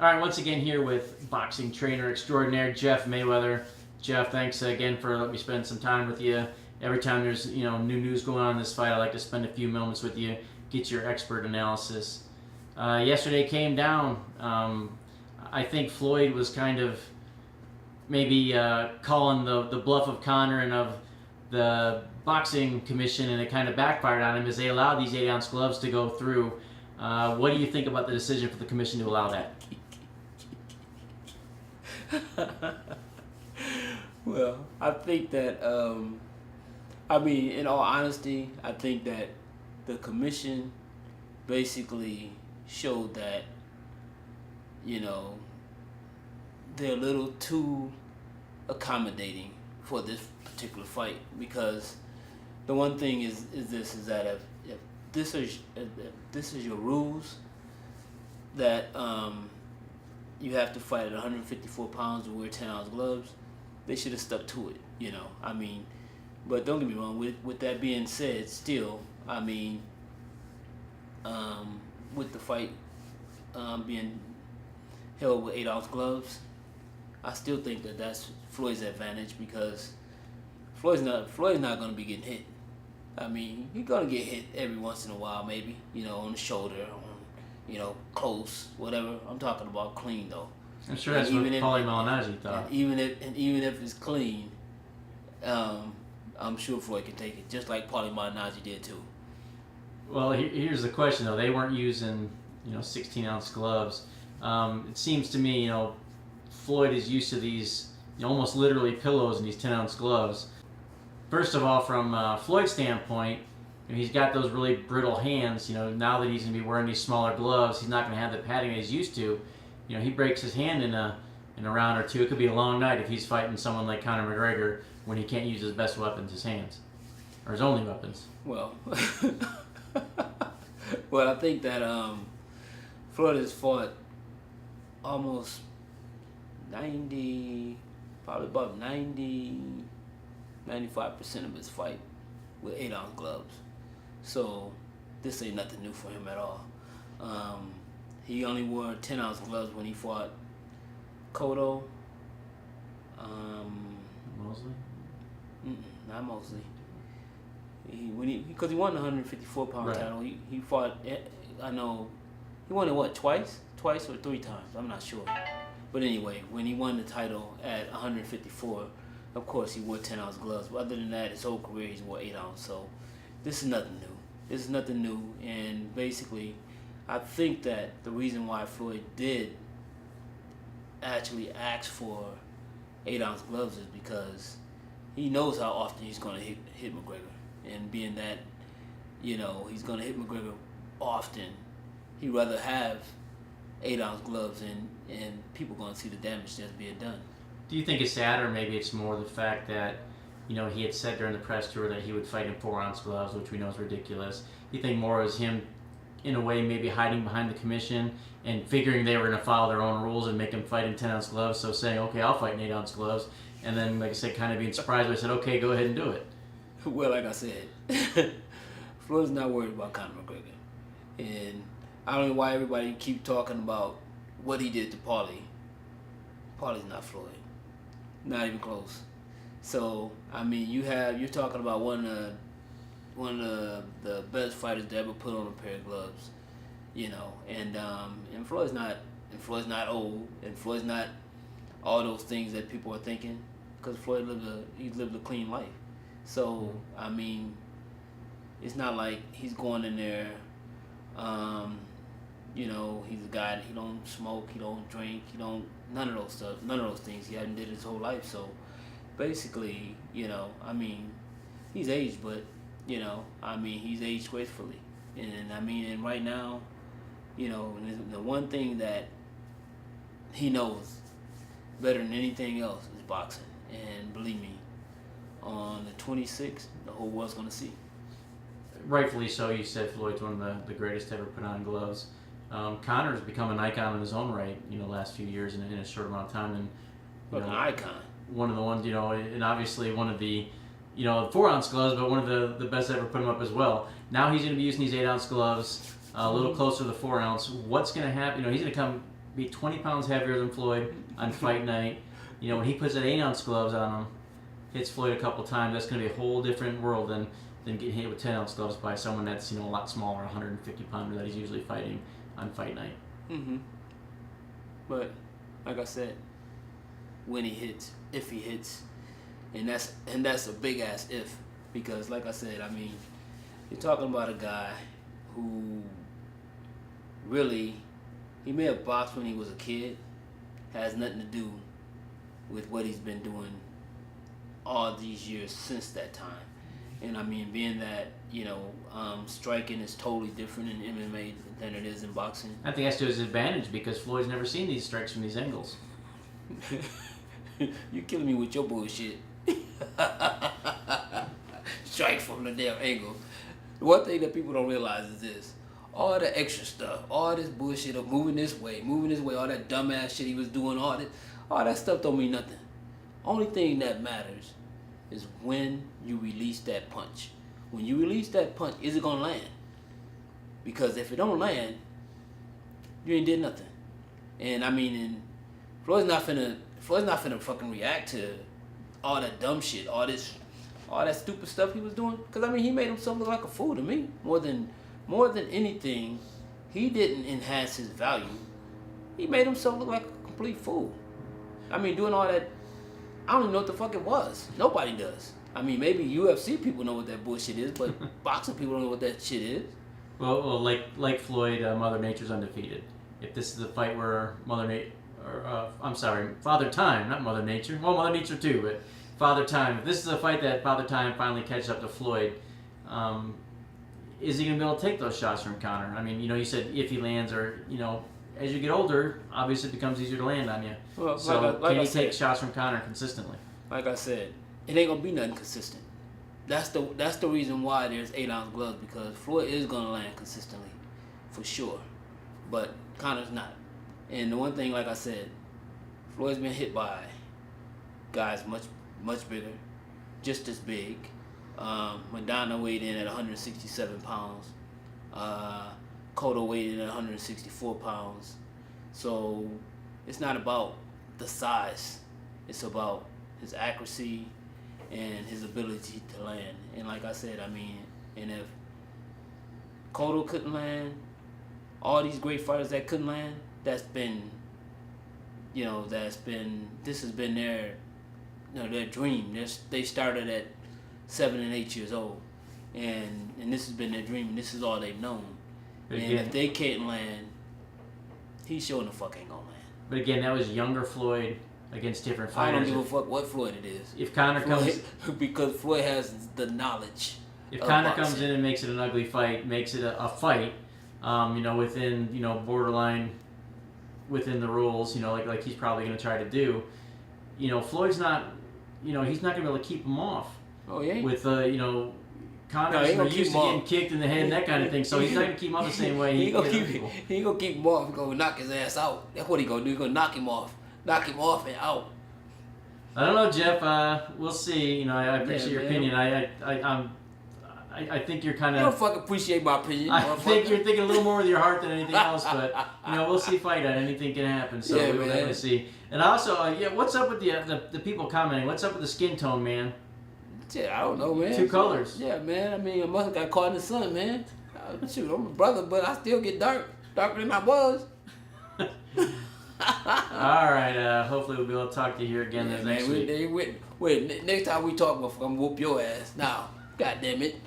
All right, once again here with boxing trainer extraordinaire Jeff Mayweather. Jeff, thanks again for letting me spend some time with you. Every time there's new news going on in this fight, I like to spend a few moments with you, get your expert analysis. Yesterday came down. I think Floyd was kind of maybe calling the bluff of Conor and of the boxing commission, and it kind of backfired on him as they allowed these 8-ounce gloves to go through. What do you think about the decision for the commission to allow that? Well, I think that, in all honesty, I think that the commission basically showed that, they're a little too accommodating for this particular fight, because the one thing is that if this is your rules, that you have to fight at 154 pounds and wear 10-ounce gloves, they should have stuck to it, But don't get me wrong, with that being said, still, with the fight being held with 8-ounce gloves, I still think that that's Floyd's advantage, because Floyd's not going to be getting hit. He's going to get hit every once in a while, maybe, on the shoulder, close, whatever. I'm talking about clean, though. I'm sure that's what Paulie Malignaggi thought. And even if it's clean, I'm sure Floyd can take it, just like Paulie Malignaggi did too. Well, here's the question though. They weren't using 16-ounce gloves. It seems to me Floyd is used to these almost literally pillows in these 10-ounce gloves. First of all, from Floyd's standpoint, he's got those really brittle hands. Now that he's going to be wearing these smaller gloves, he's not going to have the padding that he's used to. He breaks his hand in a round or two. It could be a long night if he's fighting someone like Conor McGregor when he can't use his best weapons, his hands, or his only weapons. Well, I think that Floyd has fought almost 90, probably about 95% of his fight with 8-ounce gloves. So this ain't nothing new for him at all. He only wore 10-ounce gloves when he fought Cotto. Mosley? Not Mosley. Because he won the 154-pound right. title. He fought. I know. He won it twice or 3 times. I'm not sure. But anyway, when he won the title at 154, of course he wore 10-ounce gloves. But other than that, his whole career he's wore 8-ounce. So this is nothing new. And basically, I think that the reason why Floyd did actually ask for 8-ounce gloves is because he knows how often he's going to hit McGregor. And being that, he's going to hit McGregor often, he'd rather have 8-ounce gloves and people going to see the damage that's being done. Do you think it's sad, or maybe it's more the fact that, he had said during the press tour that he would fight in 4-ounce gloves, which we know is ridiculous? You think more is him, in a way, maybe hiding behind the commission and figuring they were going to follow their own rules and make him fight in 10-ounce gloves, so saying, okay, I'll fight in 8-ounce gloves, and then, like I said, kind of being surprised when I said, okay, go ahead and do it? Well, like I said, Floyd's not worried about Conor McGregor. And I don't know why everybody keep talking about what he did to Paulie. Paulie's not Floyd. Not even close. So, you're talking about one of the best fighters to ever put on a pair of gloves, and Floyd's not old, and Floyd's not all those things that people are thinking, because Floyd lived a clean life. So, it's not like he's going in there, he's a guy that he don't smoke, he don't drink, none of those things he hadn't did his whole life. So, basically, he's aged, but, he's aged gracefully. And right now, the one thing that he knows better than anything else is boxing. And believe me, on the 26th, the whole world's going to see. Rightfully so. You said Floyd's one of the greatest to ever put on gloves. Conor's become an icon in his own right, last few years in a short amount of time. And an icon. One of the ones, and obviously one of the, 4-ounce gloves, but one of the best to ever put him up as well. Now he's going to be using these 8-ounce gloves, a little closer to the 4-ounce. What's going to happen? He's going to come be 20 pounds heavier than Floyd on fight night. You know, when he puts that 8-ounce gloves on him, hits Floyd a couple times, that's going to be a whole different world than getting hit with 10-ounce gloves by someone that's, you know, a lot smaller, 150 pounder that he's usually fighting on fight night. Mm-hmm. But like I said, when he hits, if he hits, and that's a big ass if, because like I said, I mean, you're talking about a guy who really, he may have boxed when he was a kid, has nothing to do with what he's been doing all these years since that time. And I mean, being that, you know, striking is totally different in MMA than it is in boxing. I think that's to his advantage because Floyd's never seen these strikes from these angles. You killing me with your bullshit. Strike from the damn angle. One thing that people don't realize is this. All the extra stuff, all this bullshit of moving this way, all that dumbass shit he was doing, all that stuff don't mean nothing. Only thing that matters is when you release that punch. When you release that punch, is it gonna land? Because if it don't land, you ain't did nothing. And I mean, and Floyd's not finna fucking react to all that dumb shit, all that stupid stuff he was doing. Cause I mean, he made himself look like a fool to me. More than anything, he didn't enhance his value. He made himself look like a complete fool. I mean, doing all that, I don't even know what the fuck it was. Nobody does. I mean, maybe UFC people know what that bullshit is, but boxing people don't know what that shit is. Well, like Floyd, Mother Nature's undefeated. If this is a fight where Father Time, not Mother Nature. Well, Mother Nature too, but Father Time. If this is a fight that Father Time finally catches up to Floyd, is he going to be able to take those shots from Conor? I mean, you know, you said if he lands, or, you know, as you get older, obviously it becomes easier to land on you. Well, so can he take shots from Conor consistently? Like I said, it ain't gonna be nothing consistent. That's the reason why there's 8-ounce gloves, because Floyd is gonna land consistently, for sure, but Conor's not. And the one thing, like I said, Floyd's been hit by guys much bigger, just as big. Madonna weighed in at 167 pounds. Cotto weighed in at 164 pounds. So it's not about the size. It's about his accuracy and his ability to land. And like I said, I mean, and if Cotto couldn't land, all these great fighters that couldn't land, this has been their dream. They started at 7 and 8 years old, and this has been their dream, and this is all they've known. But and again, if they can't land, he sure the fuck ain't gonna land. But again, that was younger Floyd against different fighters. I don't give a fuck what Floyd it is. If Conor comes, because Floyd has the knowledge. If Conor comes in and makes it an ugly fight, makes it a fight, you know, within, you know, borderline, within the rules, you know, like he's probably going to try to do, you know, Floyd's not, you know, he's not going to be able to keep him off. Oh yeah. With you know, Conor's used to getting kicked in the head and that kind of thing, so he's not going to keep him off the same way. He ain't gonna keep him off. He's gonna knock his ass out. That's what he gonna do. He's gonna knock him off and out. I don't know, Jeff. We'll see. You know, I appreciate your opinion. I think you're kind of. You don't fucking appreciate my opinion. I think you're thinking a little more with your heart than anything else, but you know, we'll see. Fight on anything can happen, so we'll definitely see. And also, what's up with the people commenting? What's up with the skin tone, man? Yeah, I don't know, man. 2 colors. Yeah, man. I mean, I must have got caught in the sun, man. Shoot, I'm a brother, but I still get darker than I was. All right. Hopefully, we'll be able to talk to you here again next week. Wait, next time we talk, I'm gonna whoop your ass. Now, God damn it.